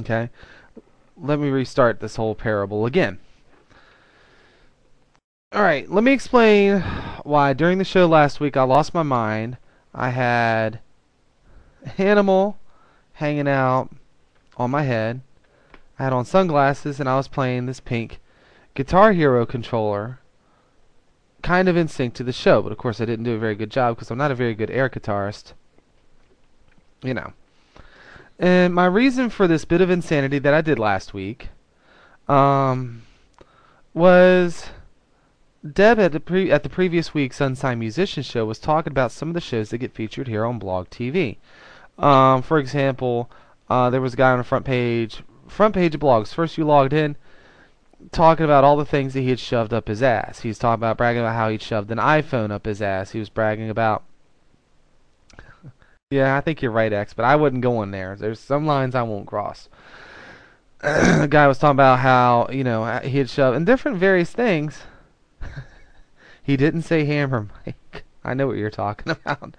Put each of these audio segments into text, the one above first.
Okay, let me restart this whole parable again. Alright, let me explain why during the show last week I lost my mind. I had animal hanging out on my head. I had on sunglasses and I was playing this pink Guitar Hero controller, kind of in sync to the show, but of course I didn't do a very good job because I'm not a very good air guitarist. You know. And my reason for this bit of insanity that I did last week was Deb at the previous week's Unsigned Musician show was talking about some of the shows that get featured here on Blog TV. For example, there was a guy on the front page of blogs. First you logged in, talking about all the things that he had shoved up his ass. He's talking about bragging about how he'd shoved an iPhone up his ass. He was bragging about, yeah, I think you're right, X, but I wouldn't go in there. There's some lines I won't cross. The guy was talking about how, he had shoved, and different various things. He didn't say hammer, Mike. I know what you're talking about.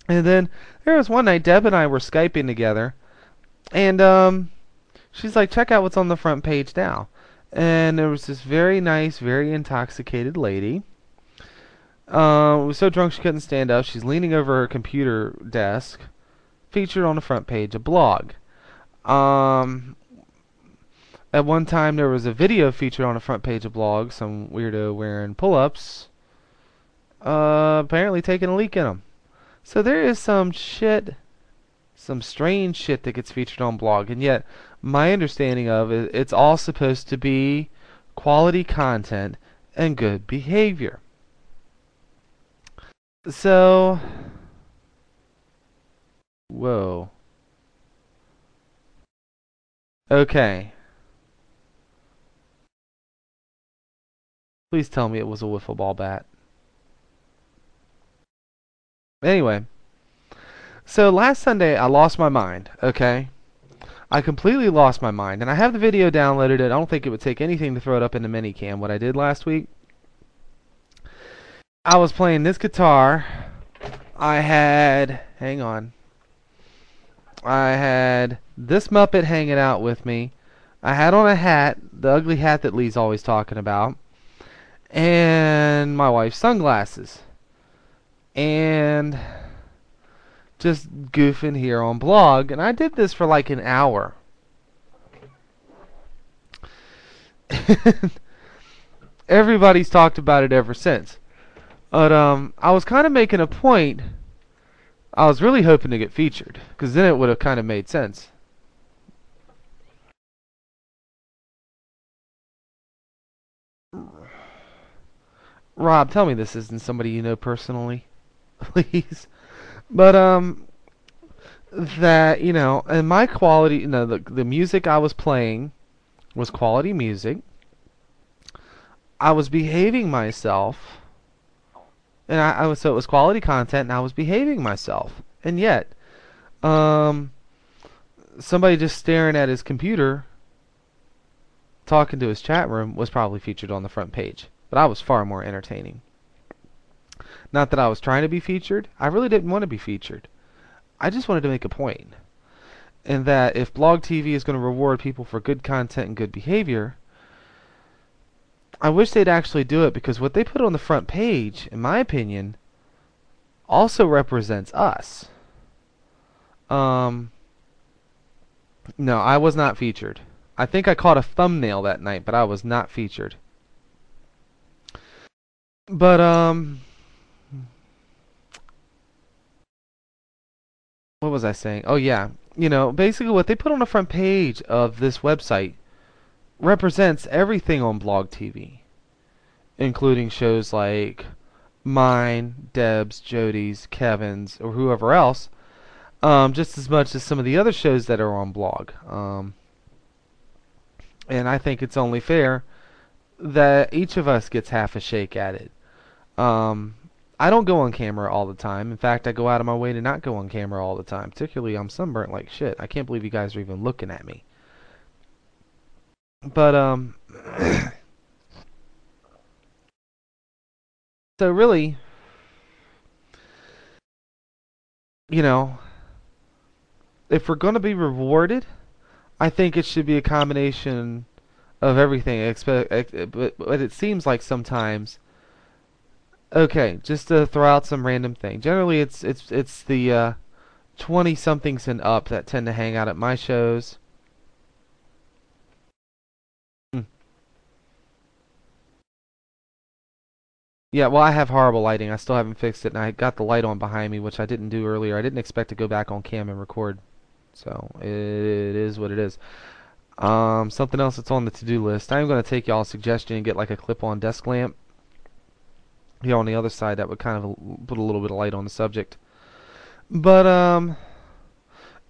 And then there was one night Deb and I were Skyping together, and she's like, check out what's on the front page now. And there was this very nice, very intoxicated lady. Was so drunk she couldn't stand up. She's leaning over her computer desk, featured on the front page of Blog. At one time there was a video featured on the front page of Blog, some weirdo wearing pull-ups, apparently taking a leak in them. So there is some shit, some strange shit that gets featured on Blog, and yet my understanding of it, it's all supposed to be quality content and good behavior. So, whoa. Okay. Please tell me it was a wiffle ball bat. Anyway, so last Sunday I lost my mind, okay? I completely lost my mind, and I have the video downloaded. I don't think it would take anything to throw it up in the minicam. What I did last week, I was playing this guitar. I had this Muppet hanging out with me. I had on a hat, the ugly hat that Lee's always talking about, and my wife's sunglasses. And just goofing here on Blog, and I did this for like an hour. Everybody's talked about it ever since. But I was kind of making a point. I was really hoping to get featured, because then it would have kind of made sense. Rob, tell me this isn't somebody you know personally, please. But that, and my quality, the music I was playing was quality music. I was behaving myself, and so it was quality content, and I was behaving myself. And yet, somebody just staring at his computer, talking to his chat room, was probably featured on the front page. But I was far more entertaining. Not that I was trying to be featured. I really didn't want to be featured. I just wanted to make a point. And that if Blog TV is going to reward people for good content and good behavior, I wish they'd actually do it, because what they put on the front page, in my opinion, also represents us. No, I was not featured. I think I caught a thumbnail that night, but I was not featured. But, what was I saying? Oh, yeah. Basically what they put on the front page of this website represents everything on Blog TV, including shows like mine, Deb's, Jody's, Kevin's, or whoever else, just as much as some of the other shows that are on Blog. And I think it's only fair that each of us gets half a shake at it. I don't go on camera all the time. In fact, I go out of my way to not go on camera all the time. Particularly, I'm sunburnt like shit. I can't believe you guys are even looking at me. But, so really, if we're going to be rewarded I think it should be a combination of everything. But it seems like sometimes. Okay, just to throw out some random thing. Generally, it's the 20 somethings and up that tend to hang out at my shows. Hmm. Yeah, well, I have horrible lighting. I still haven't fixed it, and I got the light on behind me, which I didn't do earlier. I didn't expect to go back on cam and record, so it is what it is. Something else that's on the to-do list. I'm going to take y'all's suggestion and get like a clip-on desk lamp here on the other side that would kind of put a little bit of light on the subject. But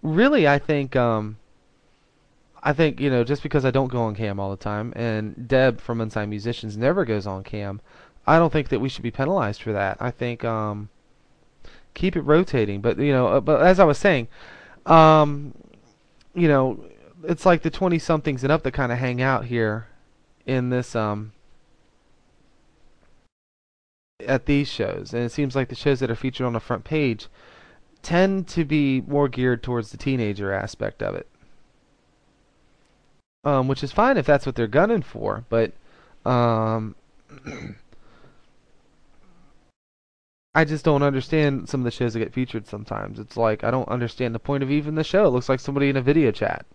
really, I think just because I don't go on cam all the time, and Deb from Unsigned Musicians never goes on cam, I don't think that we should be penalized for that. I think keep it rotating. But but as I was saying, um, you know, it's like the 20 somethings and up that kind of hang out here in this at these shows, and it seems like the shows that are featured on the front page tend to be more geared towards the teenager aspect of it, which is fine if that's what they're gunning for. But um, I just don't understand some of the shows that get featured sometimes. It's like I don't understand the point of even the show. It looks like somebody in a video chat.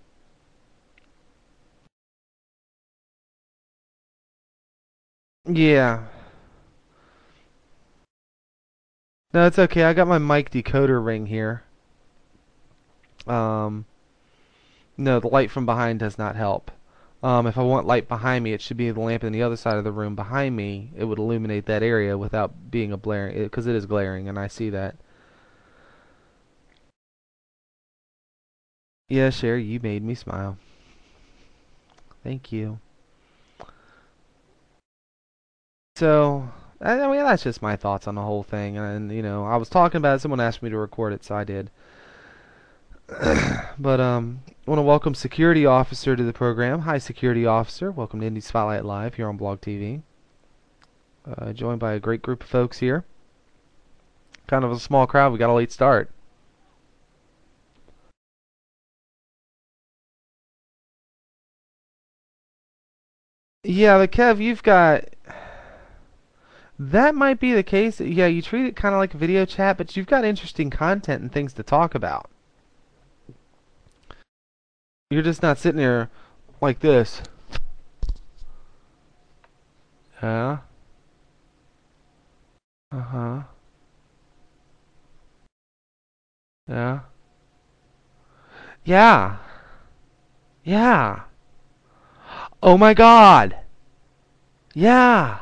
Yeah. No, it's okay. I got my mic decoder ring here. Um, no, the light from behind does not help. If I want light behind me, it should be the lamp on the other side of the room behind me. It would illuminate that area without being a blaring, because it is glaring, and I see that. Yeah, Sherry, you made me smile. Thank you. So, I mean, that's just my thoughts on the whole thing. And, I was talking about it. Someone asked me to record it, so I did. But, I want to welcome Security Officer to the program. Hi, Security Officer. Welcome to Indie Spotlight Live here on Blog TV. Joined by a great group of folks here. Kind of a small crowd. We got a late start. Yeah, but Kev, you've got... That might be the case. Yeah, you treat it kind of like a video chat, but you've got interesting content and things to talk about. You're just not sitting there like this. Yeah. Uh-huh. Yeah. Yeah. Yeah. Oh my God. Yeah.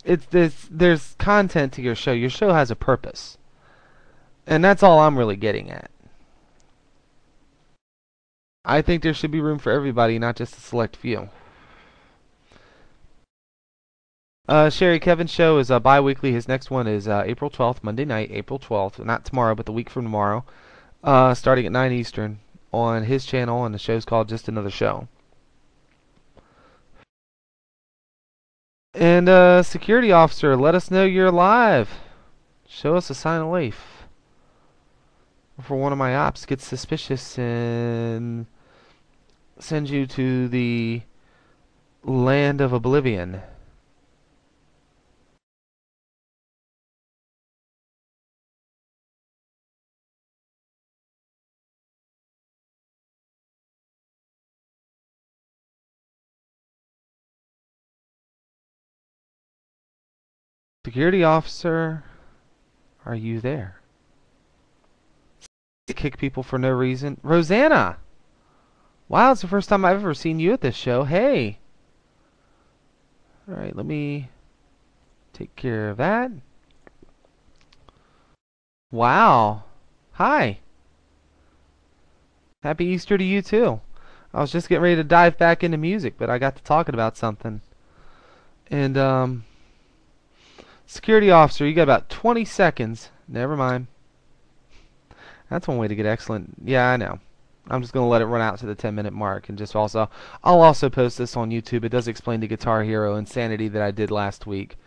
It's this. There's content to your show. Your show has a purpose, and that's all I'm really getting at. I think there should be room for everybody, not just a select few. Sherry, Kevin's show is bi-weekly. His next one is April 12th, Monday night, April 12th. Not tomorrow, but the week from tomorrow, starting at 9 Eastern on his channel, and the show's called Just Another Show. And Security Officer, let us know you're live. Show us a sign of life. Before one of my ops gets suspicious and sends you to the land of oblivion. Security Officer, are you there? Kick people for no reason. Rosanna! Wow, it's the first time I've ever seen you at this show. Hey! Alright, let me take care of that. Wow. Hi. Happy Easter to you too. I was just getting ready to dive back into music, but I got to talking about something. And, Security Officer, you got about 20 seconds. Never mind. That's one way to get excellent. Yeah, I know. I'm just going to let it run out to the 10-minute mark. And I'll also post this on YouTube. It does explain the Guitar Hero insanity that I did last week.